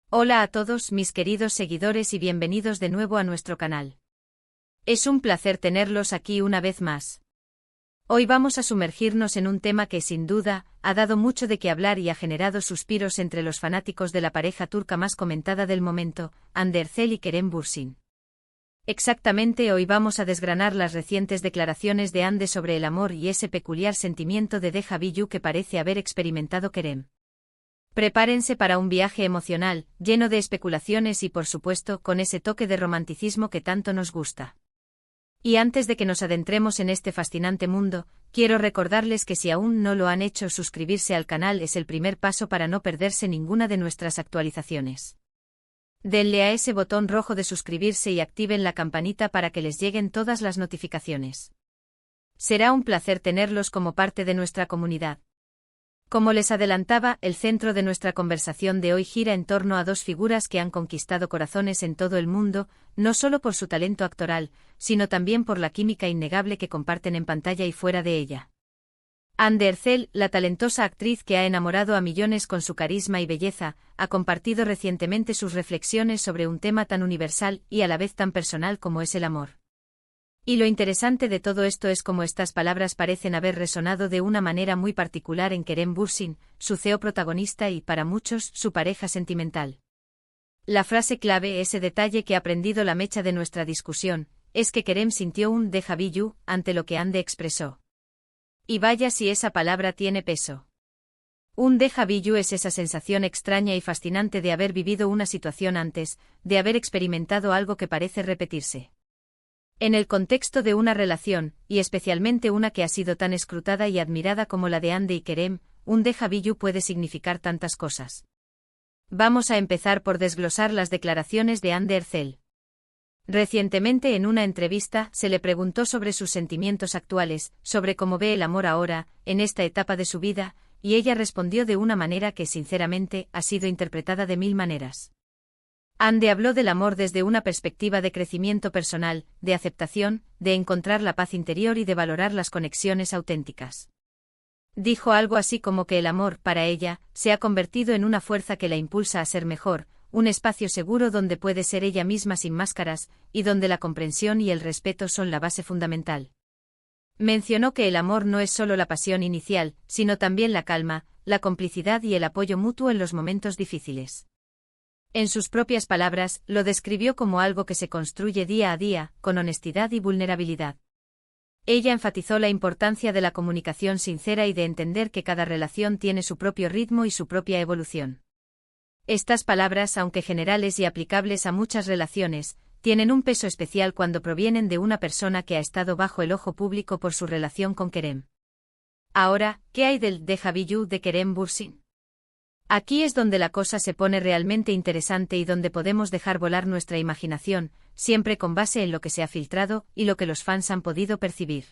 Hola a todos mis queridos seguidores y bienvenidos de nuevo a nuestro canal. Es un placer tenerlos aquí una vez más. Hoy vamos a sumergirnos en un tema que sin duda ha dado mucho de qué hablar y ha generado suspiros entre los fanáticos de la pareja turca más comentada del momento, Hande Erçel y Kerem Bürsin. Exactamente, hoy vamos a desgranar las recientes declaraciones de Hande sobre el amor y ese peculiar sentimiento de déjà vu que parece haber experimentado Kerem. Prepárense para un viaje emocional, lleno de especulaciones y por supuesto con ese toque de romanticismo que tanto nos gusta. Y antes de que nos adentremos en este fascinante mundo, quiero recordarles que si aún no lo han hecho, suscribirse al canal es el primer paso para no perderse ninguna de nuestras actualizaciones. Denle a ese botón rojo de suscribirse y activen la campanita para que les lleguen todas las notificaciones. Será un placer tenerlos como parte de nuestra comunidad. Como les adelantaba, el centro de nuestra conversación de hoy gira en torno a dos figuras que han conquistado corazones en todo el mundo, no solo por su talento actoral, sino también por la química innegable que comparten en pantalla y fuera de ella. Hande Erçel, la talentosa actriz que ha enamorado a millones con su carisma y belleza, ha compartido recientemente sus reflexiones sobre un tema tan universal y a la vez tan personal como es el amor. Y lo interesante de todo esto es cómo estas palabras parecen haber resonado de una manera muy particular en Kerem Bürsin, su CEO protagonista y, para muchos, su pareja sentimental. La frase clave, ese detalle que ha prendido la mecha de nuestra discusión, es que Kerem sintió un déjà vu ante lo que Hande expresó. Y vaya si esa palabra tiene peso. Un déjà vu es esa sensación extraña y fascinante de haber vivido una situación antes, de haber experimentado algo que parece repetirse. En el contexto de una relación, y especialmente una que ha sido tan escrutada y admirada como la de Hande y Kerem, un déjà vu puede significar tantas cosas. Vamos a empezar por desglosar las declaraciones de Hande Erçel. Recientemente en una entrevista se le preguntó sobre sus sentimientos actuales, sobre cómo ve el amor ahora, en esta etapa de su vida, y ella respondió de una manera que sinceramente ha sido interpretada de mil maneras. Hande habló del amor desde una perspectiva de crecimiento personal, de aceptación, de encontrar la paz interior y de valorar las conexiones auténticas. Dijo algo así como que el amor, para ella, se ha convertido en una fuerza que la impulsa a ser mejor, un espacio seguro donde puede ser ella misma sin máscaras, y donde la comprensión y el respeto son la base fundamental. Mencionó que el amor no es solo la pasión inicial, sino también la calma, la complicidad y el apoyo mutuo en los momentos difíciles. En sus propias palabras, lo describió como algo que se construye día a día, con honestidad y vulnerabilidad. Ella enfatizó la importancia de la comunicación sincera y de entender que cada relación tiene su propio ritmo y su propia evolución. Estas palabras, aunque generales y aplicables a muchas relaciones, tienen un peso especial cuando provienen de una persona que ha estado bajo el ojo público por su relación con Kerem. Ahora, ¿qué hay del déjà vu de Kerem Bürsin? Aquí es donde la cosa se pone realmente interesante y donde podemos dejar volar nuestra imaginación, siempre con base en lo que se ha filtrado y lo que los fans han podido percibir.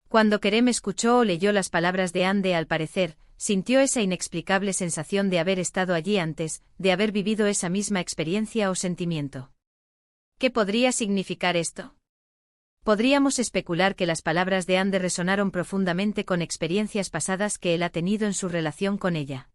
Cuando Kerem escuchó o leyó las palabras de Hande, al parecer, sintió esa inexplicable sensación de haber estado allí antes, de haber vivido esa misma experiencia o sentimiento. ¿Qué podría significar esto? Podríamos especular que las palabras de Hande resonaron profundamente con experiencias pasadas que él ha tenido en su relación con ella.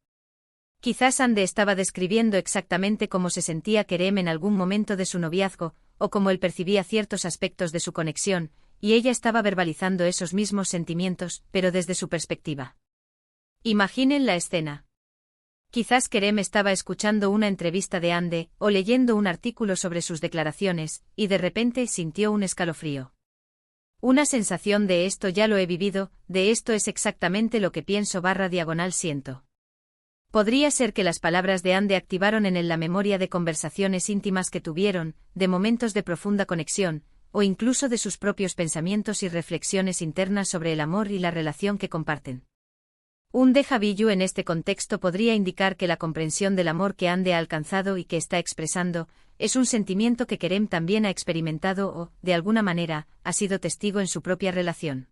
Quizás Hande estaba describiendo exactamente cómo se sentía Kerem en algún momento de su noviazgo, o cómo él percibía ciertos aspectos de su conexión, y ella estaba verbalizando esos mismos sentimientos, pero desde su perspectiva. Imaginen la escena. Quizás Kerem estaba escuchando una entrevista de Hande, o leyendo un artículo sobre sus declaraciones, y de repente sintió un escalofrío. Una sensación de esto ya lo he vivido, de esto es exactamente lo que pienso/siento. Podría ser que las palabras de Hande activaron en él la memoria de conversaciones íntimas que tuvieron, de momentos de profunda conexión, o incluso de sus propios pensamientos y reflexiones internas sobre el amor y la relación que comparten. Un déjà vu en este contexto podría indicar que la comprensión del amor que Hande ha alcanzado y que está expresando, es un sentimiento que Kerem también ha experimentado o, de alguna manera, ha sido testigo en su propia relación.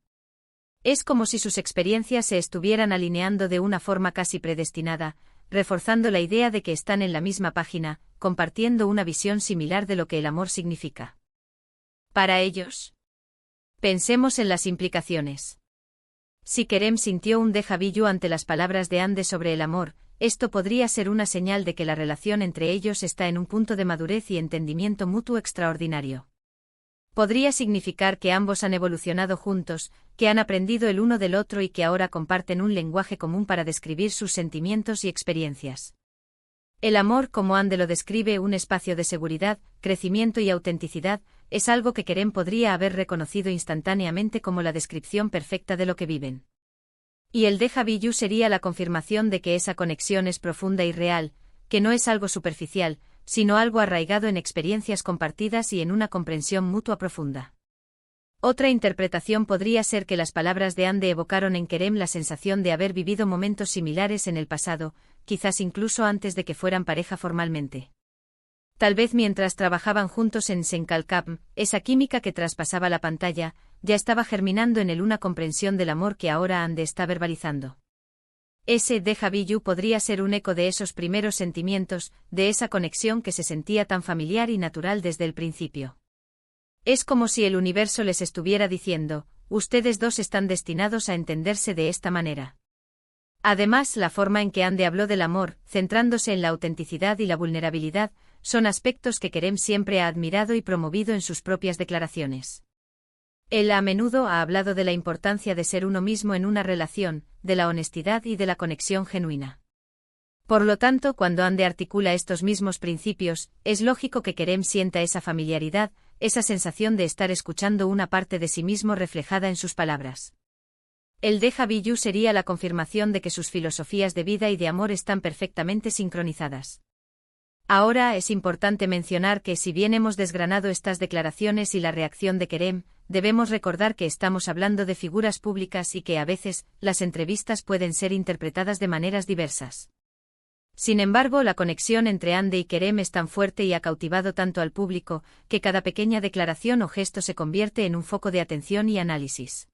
Es como si sus experiencias se estuvieran alineando de una forma casi predestinada, reforzando la idea de que están en la misma página, compartiendo una visión similar de lo que el amor significa. Para ellos. Pensemos en las implicaciones. Si Kerem sintió un déjà vu ante las palabras de Hande sobre el amor, esto podría ser una señal de que la relación entre ellos está en un punto de madurez y entendimiento mutuo extraordinario. Podría significar que ambos han evolucionado juntos, que han aprendido el uno del otro y que ahora comparten un lenguaje común para describir sus sentimientos y experiencias. El amor, como Ande lo describe, un espacio de seguridad, crecimiento y autenticidad, es algo que Kerem podría haber reconocido instantáneamente como la descripción perfecta de lo que viven. Y el Deja Vu sería la confirmación de que esa conexión es profunda y real, que no es algo superficial, sino algo arraigado en experiencias compartidas y en una comprensión mutua profunda. Otra interpretación podría ser que las palabras de Ande evocaron en Kerem la sensación de haber vivido momentos similares en el pasado, quizás incluso antes de que fueran pareja formalmente. Tal vez mientras trabajaban juntos en Senkalkam, esa química que traspasaba la pantalla, ya estaba germinando en él una comprensión del amor que ahora Ande está verbalizando. Ese Deja Vu podría ser un eco de esos primeros sentimientos, de esa conexión que se sentía tan familiar y natural desde el principio. Es como si el universo les estuviera diciendo, ustedes dos están destinados a entenderse de esta manera. Además, la forma en que Ande habló del amor, centrándose en la autenticidad y la vulnerabilidad, son aspectos que Kerem siempre ha admirado y promovido en sus propias declaraciones. Él a menudo ha hablado de la importancia de ser uno mismo en una relación, de la honestidad y de la conexión genuina. Por lo tanto, cuando Ande articula estos mismos principios, es lógico que Kerem sienta esa familiaridad, esa sensación de estar escuchando una parte de sí mismo reflejada en sus palabras. El Deja Vu sería la confirmación de que sus filosofías de vida y de amor están perfectamente sincronizadas. Ahora es importante mencionar que si bien hemos desgranado estas declaraciones y la reacción de Kerem, debemos recordar que estamos hablando de figuras públicas y que a veces, las entrevistas pueden ser interpretadas de maneras diversas. Sin embargo, la conexión entre Ande y Kerem es tan fuerte y ha cautivado tanto al público, que cada pequeña declaración o gesto se convierte en un foco de atención y análisis.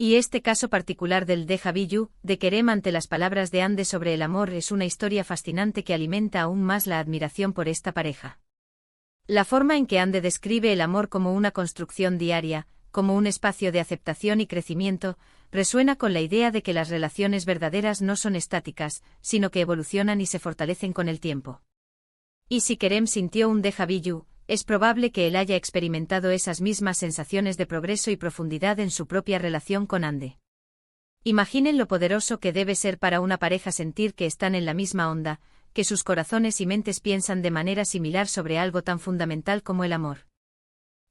Y este caso particular del Deja Vu de Kerem ante las palabras de Ande sobre el amor es una historia fascinante que alimenta aún más la admiración por esta pareja. La forma en que Ande describe el amor como una construcción diaria, como un espacio de aceptación y crecimiento, resuena con la idea de que las relaciones verdaderas no son estáticas, sino que evolucionan y se fortalecen con el tiempo. Y si Kerem sintió un Deja Vu, es probable que él haya experimentado esas mismas sensaciones de progreso y profundidad en su propia relación con Ande. Imaginen lo poderoso que debe ser para una pareja sentir que están en la misma onda, que sus corazones y mentes piensan de manera similar sobre algo tan fundamental como el amor.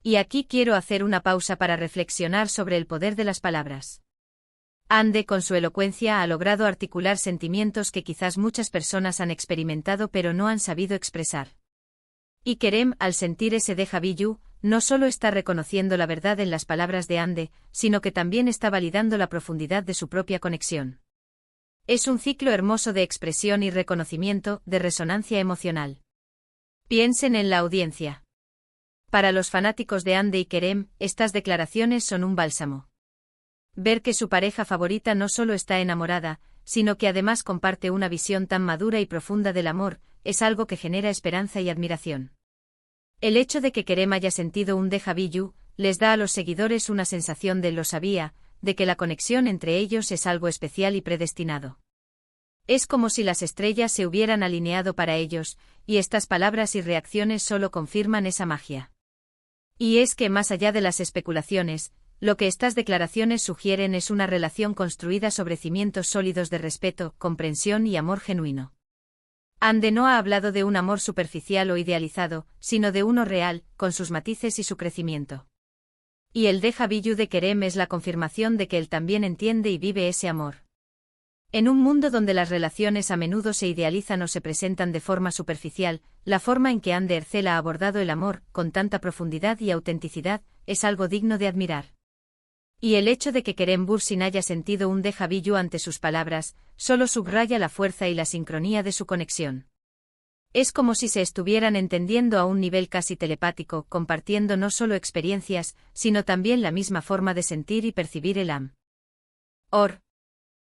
Y aquí quiero hacer una pausa para reflexionar sobre el poder de las palabras. Ande con su elocuencia ha logrado articular sentimientos que quizás muchas personas han experimentado pero no han sabido expresar. Y Kerem, al sentir ese Deja Vu, no solo está reconociendo la verdad en las palabras de Ande, sino que también está validando la profundidad de su propia conexión. Es un ciclo hermoso de expresión y reconocimiento, de resonancia emocional. Piensen en la audiencia. Para los fanáticos de Ande y Kerem, estas declaraciones son un bálsamo. Ver que su pareja favorita no solo está enamorada, sino que además comparte una visión tan madura y profunda del amor, es algo que genera esperanza y admiración. El hecho de que Kerem haya sentido un Deja Vu, les da a los seguidores una sensación de lo sabía, de que la conexión entre ellos es algo especial y predestinado. Es como si las estrellas se hubieran alineado para ellos, y estas palabras y reacciones solo confirman esa magia. Y es que más allá de las especulaciones, lo que estas declaraciones sugieren es una relación construida sobre cimientos sólidos de respeto, comprensión y amor genuino. Ande no ha hablado de un amor superficial o idealizado, sino de uno real, con sus matices y su crecimiento. Y el Deja Vu de Kerem es la confirmación de que él también entiende y vive ese amor. En un mundo donde las relaciones a menudo se idealizan o se presentan de forma superficial, la forma en que Ande Ercel ha abordado el amor, con tanta profundidad y autenticidad, es algo digno de admirar. Y el hecho de que Kerem Bürsin haya sentido un Deja Vu ante sus palabras, solo subraya la fuerza y la sincronía de su conexión. Es como si se estuvieran entendiendo a un nivel casi telepático, compartiendo no solo experiencias, sino también la misma forma de sentir y percibir el amor.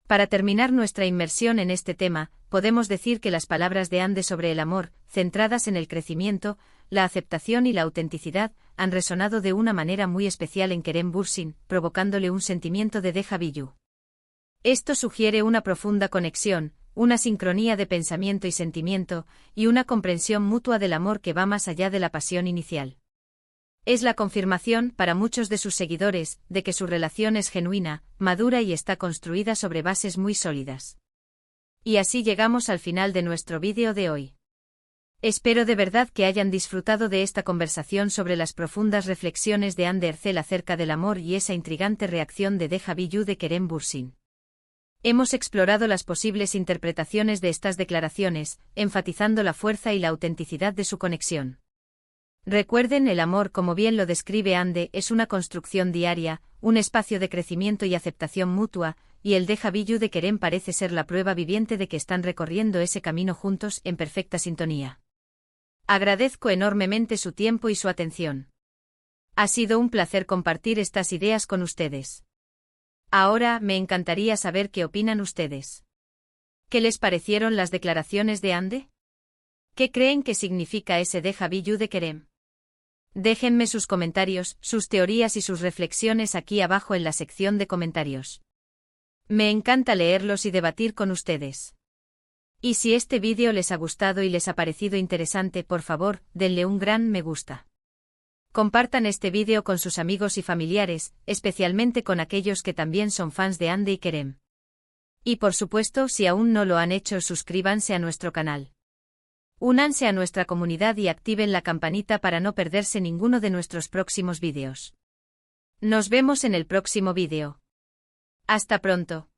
Para terminar nuestra inmersión en este tema, podemos decir que las palabras de Ande sobre el amor, centradas en el crecimiento, la aceptación y la autenticidad, han resonado de una manera muy especial en Kerem Bürsin, provocándole un sentimiento de Deja Vu. Esto sugiere una profunda conexión, una sincronía de pensamiento y sentimiento, y una comprensión mutua del amor que va más allá de la pasión inicial. Es la confirmación, para muchos de sus seguidores, de que su relación es genuina, madura y está construida sobre bases muy sólidas. Y así llegamos al final de nuestro vídeo de hoy. Espero de verdad que hayan disfrutado de esta conversación sobre las profundas reflexiones de Hande Erçel acerca del amor y esa intrigante reacción de Deja Vu de Kerem Bürsin. Hemos explorado las posibles interpretaciones de estas declaraciones, enfatizando la fuerza y la autenticidad de su conexión. Recuerden, el amor, como bien lo describe Hande, es una construcción diaria, un espacio de crecimiento y aceptación mutua, y el Deja Vu de Kerem parece ser la prueba viviente de que están recorriendo ese camino juntos en perfecta sintonía. Agradezco enormemente su tiempo y su atención. Ha sido un placer compartir estas ideas con ustedes. Ahora, me encantaría saber qué opinan ustedes. ¿Qué les parecieron las declaraciones de Hande? ¿Qué creen que significa ese Deja Vu de Kerem? Déjenme sus comentarios, sus teorías y sus reflexiones aquí abajo en la sección de comentarios. Me encanta leerlos y debatir con ustedes. Y si este vídeo les ha gustado y les ha parecido interesante, por favor, denle un gran me gusta. Compartan este vídeo con sus amigos y familiares, especialmente con aquellos que también son fans de Hande y Kerem. Y por supuesto, si aún no lo han hecho, suscríbanse a nuestro canal. Únanse a nuestra comunidad y activen la campanita para no perderse ninguno de nuestros próximos vídeos. Nos vemos en el próximo vídeo. Hasta pronto.